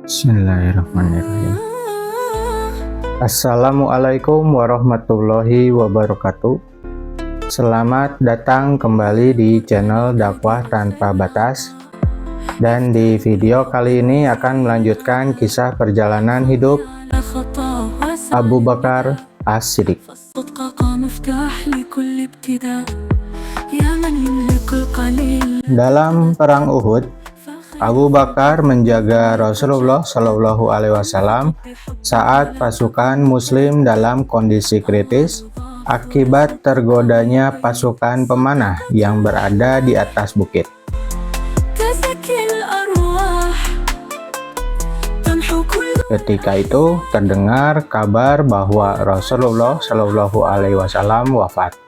Bismillahirrahmanirrahim. Assalamualaikum warahmatullahi wabarakatuh. Selamat datang kembali di channel Dakwah Tanpa Batas. Dan di video kali ini akan melanjutkan kisah perjalanan hidup Abu Bakar As-Siddiq. Dalam perang Uhud, Abu Bakar menjaga Rasulullah Shallallahu Alaihi Wasallam saat pasukan Muslim dalam kondisi kritis akibat tergodanya pasukan pemanah yang berada di atas bukit. Ketika itu terdengar kabar bahwa Rasulullah Shallallahu Alaihi Wasallam wafat.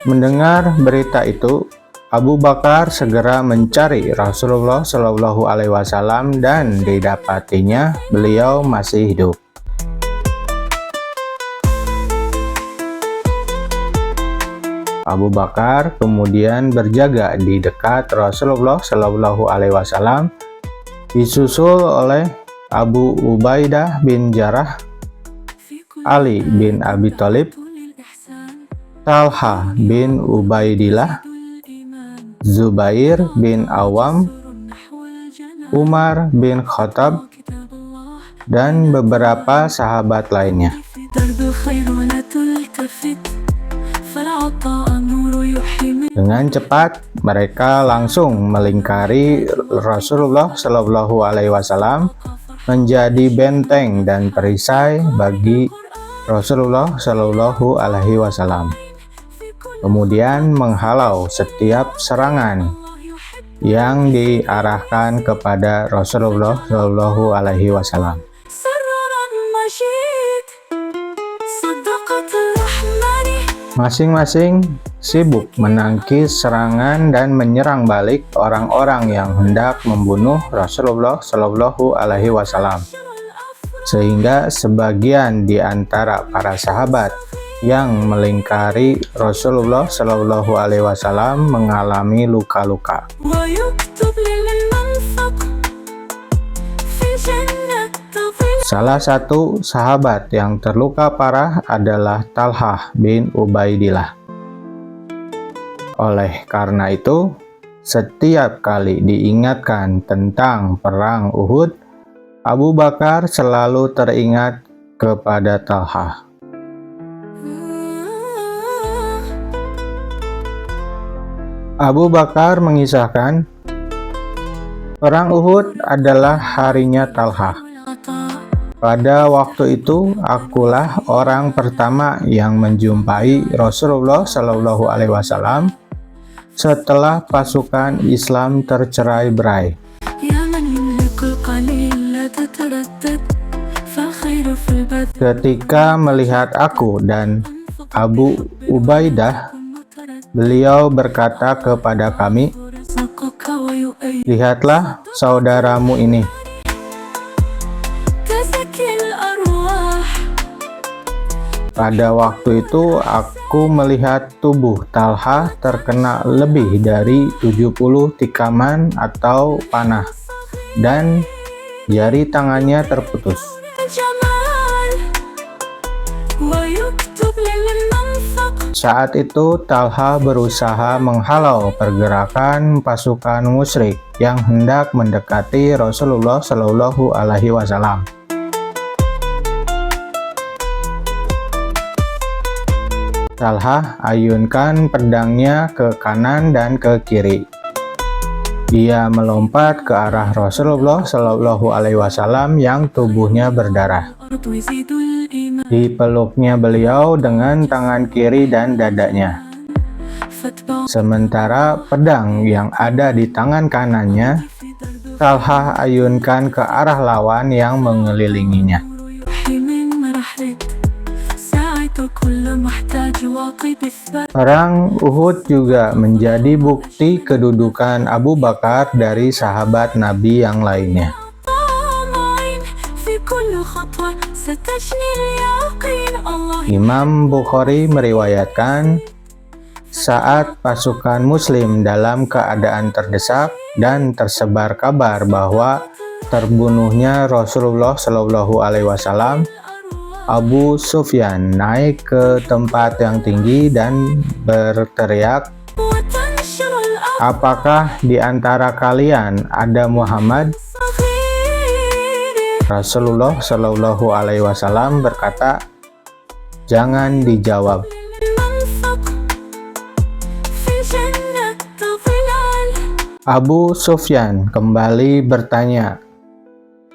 Mendengar berita itu, Abu Bakar segera mencari Rasulullah Shallallahu Alaihi Wasallam dan didapatinya beliau masih hidup. Abu Bakar kemudian berjaga di dekat Rasulullah Shallallahu Alaihi Wasallam, disusul oleh Abu Ubaidah bin Jarrah, Ali bin Abi Thalib, Talha bin Ubaidillah, Zubair bin Awam, Umar bin Khattab, dan beberapa sahabat lainnya. Dengan cepat mereka langsung melingkari Rasulullah Shallallahu Alaihi Wasallam menjadi benteng dan perisai bagi Rasulullah Shallallahu Alaihi Wasallam. Kemudian menghalau setiap serangan yang diarahkan kepada Rasulullah Shallallahu Alaihi Wasallam. Masing-masing sibuk menangkis serangan dan menyerang balik orang-orang yang hendak membunuh Rasulullah Shallallahu Alaihi Wasallam, sehingga sebagian di antara para sahabat yang melingkari Rasulullah Shallallahu Alaihi Wasallam mengalami luka-luka. Salah satu sahabat yang terluka parah adalah Talha bin Ubaidillah. Oleh karena itu, setiap kali diingatkan tentang perang Uhud, Abu Bakar selalu teringat kepada Talha. Abu Bakar mengisahkan, perang Uhud adalah harinya Talha. Pada waktu itu, akulah orang pertama yang menjumpai Rasulullah Shallallahu Alaihi Wasallam setelah pasukan Islam tercerai-berai. Ketika melihat aku dan Abu Ubaidah, beliau berkata kepada kami, "Lihatlah saudaramu ini." Pada waktu itu aku melihat tubuh Talha terkena lebih dari 70 tikaman atau panah dan jari tangannya terputus. Saat itu Talha berusaha menghalau pergerakan pasukan musyrik yang hendak mendekati Rasulullah Shallallahu Alaihi Wasallam. Talha ayunkan pedangnya ke kanan dan ke kiri. Dia melompat ke arah Rasulullah Shallallahu Alaihi Wasallam yang tubuhnya berdarah. Dipeluknya beliau dengan tangan kiri dan dadanya. Sementara pedang yang ada di tangan kanannya, Talha ayunkan ke arah lawan yang mengelilinginya. Perang Uhud juga menjadi bukti kedudukan Abu Bakar dari sahabat Nabi yang lainnya. Imam Bukhari meriwayatkan saat pasukan Muslim dalam keadaan terdesak dan tersebar kabar bahwa terbunuhnya Rasulullah Shallallahu Alaihi Wasallam, Abu Sufyan naik ke tempat yang tinggi dan berteriak, "Apakah di antara kalian ada Muhammad?" Rasulullah Shallallahu Alaihi Wasallam berkata, "Jangan dijawab." Abu Sufyan kembali bertanya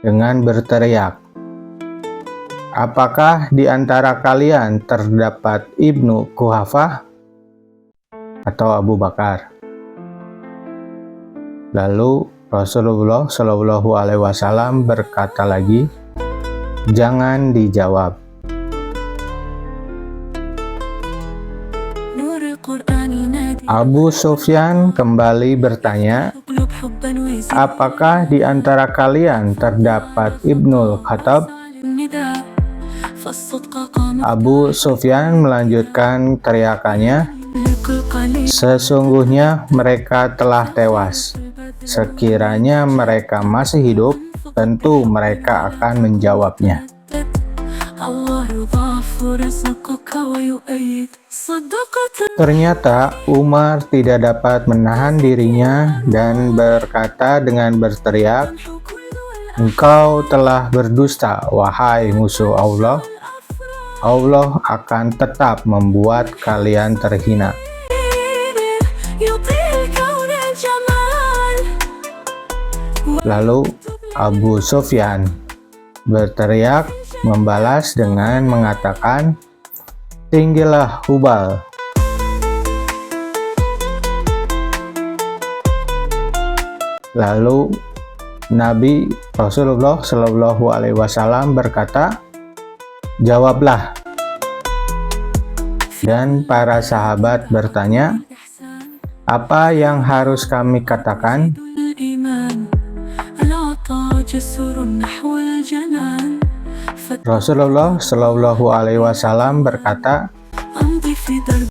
dengan berteriak, "Apakah di antara kalian terdapat Ibnu Quhafah atau Abu Bakar?" Lalu Rasulullah Shallallahu Alaihi Wasallam berkata lagi, "Jangan dijawab." Abu Sufyan kembali bertanya, "Apakah di antara kalian terdapat Ibnul Khattab?" Abu Sufyan melanjutkan teriakannya, "Sesungguhnya mereka telah tewas. Sekiranya mereka masih hidup, tentu mereka akan menjawabnya." Ternyata Umar tidak dapat menahan dirinya dan berkata dengan berteriak, "Engkau telah berdusta, wahai musuh Allah. Allah akan tetap membuat kalian terhina." Lalu Abu Sufyan berteriak membalas dengan mengatakan, "Tinggilah Hubal." Lalu Nabi Rasulullah Shallallahu Alaihi Wasallam berkata, "Jawablah." Dan para sahabat bertanya, "Apa yang harus kami katakan?" Rasulullah Shallallahu Alaihi Wasallam berkata,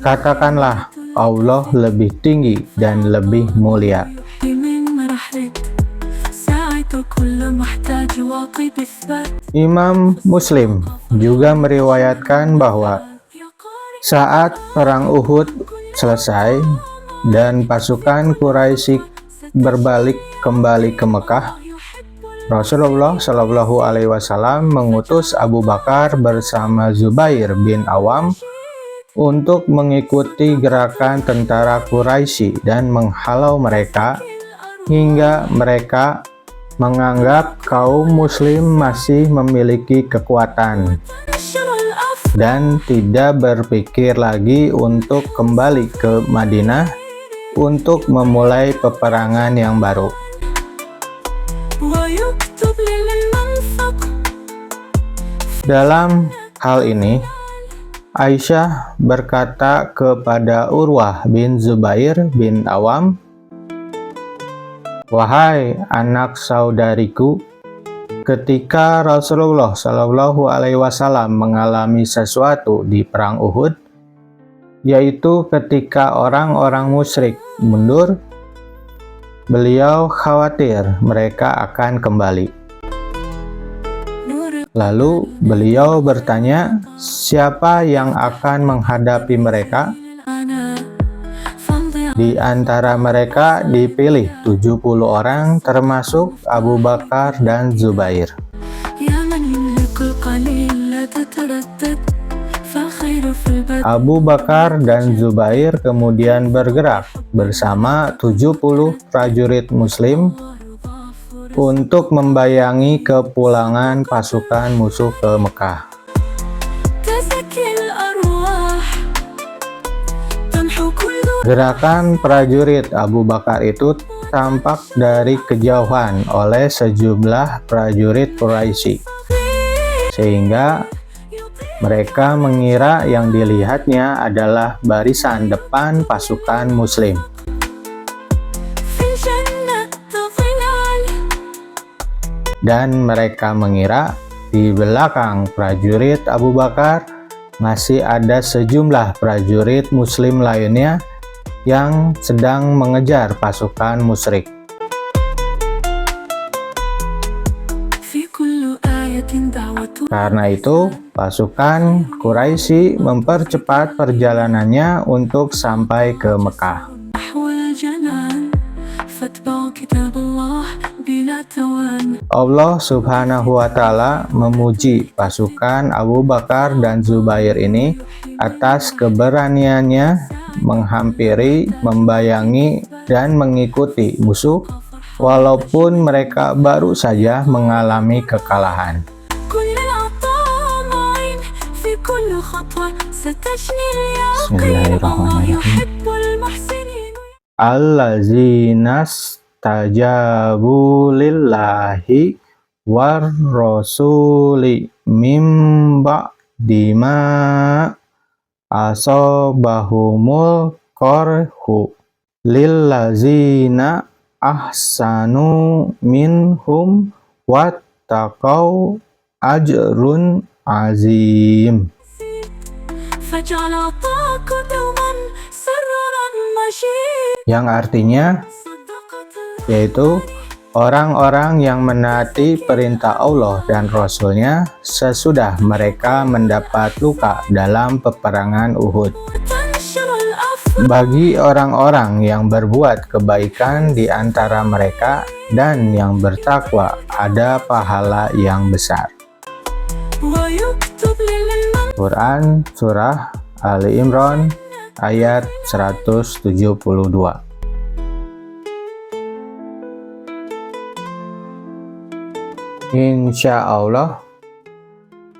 "Katakanlah, Allah lebih tinggi dan lebih mulia." Imam Muslim juga meriwayatkan bahwa saat perang Uhud selesai dan pasukan Quraisy berbalik kembali ke Mekah, Rasulullah Shallallahu Alaihi Wasallam mengutus Abu Bakar bersama Zubair bin Awam untuk mengikuti gerakan tentara Quraisy dan menghalau mereka hingga mereka menganggap kaum Muslim masih memiliki kekuatan dan tidak berpikir lagi untuk kembali ke Madinah untuk memulai peperangan yang baru. Dalam hal ini, Aisyah berkata kepada Urwah bin Zubair bin Awam, "Wahai anak saudariku, ketika Rasulullah Shallallahu Alaihi Wasallam mengalami sesuatu di perang Uhud, yaitu ketika orang-orang musyrik mundur, beliau khawatir mereka akan kembali. Lalu beliau bertanya, siapa yang akan menghadapi mereka? Di antara mereka dipilih 70 orang termasuk Abu Bakar dan Zubair. Abu Bakar dan Zubair kemudian bergerak bersama 70 prajurit Muslim untuk membayangi kepulangan pasukan musuh ke Mekah. Gerakan prajurit Abu Bakar itu tampak dari kejauhan oleh sejumlah prajurit Quraisy, sehingga mereka mengira yang dilihatnya adalah barisan depan pasukan Muslim. Dan mereka mengira di belakang prajurit Abu Bakar masih ada sejumlah prajurit Muslim lainnya yang sedang mengejar pasukan musyrik. Karena itu, pasukan Quraisy mempercepat perjalanannya untuk sampai ke Mekah. Allah Subhanahu wa Ta'ala memuji pasukan Abu Bakar dan Zubair ini atas keberaniannya menghampiri, membayangi, dan mengikuti musuh walaupun mereka baru saja mengalami kekalahan. Bismillahirrahmanirrahim. Allazinas tajabu lillahi war rasuli mim ba'di ma asobahumul korhu lillazina ahsanu minhum wattaqau ajrun azim. Yang artinya yaitu orang-orang yang menaati perintah Allah dan Rasul-Nya sesudah mereka mendapat luka dalam peperangan Uhud. Bagi orang-orang yang berbuat kebaikan di antara mereka dan yang bertakwa ada pahala yang besar. Quran Surah Ali Imran ayat 172. Insya Allah,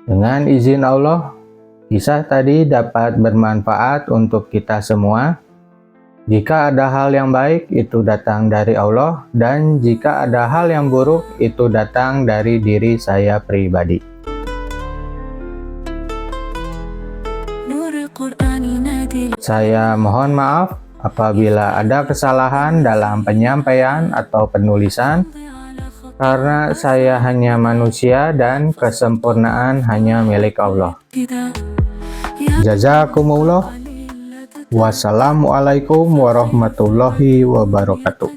dengan izin Allah, kisah tadi dapat bermanfaat untuk kita semua. Jika ada hal yang baik, itu datang dari Allah, dan jika ada hal yang buruk, itu datang dari diri saya pribadi. Saya mohon maaf apabila ada kesalahan dalam penyampaian atau penulisan, karena saya hanya manusia dan kesempurnaan hanya milik Allah. Jazakumullah. Wassalamualaikum warahmatullahi wabarakatuh.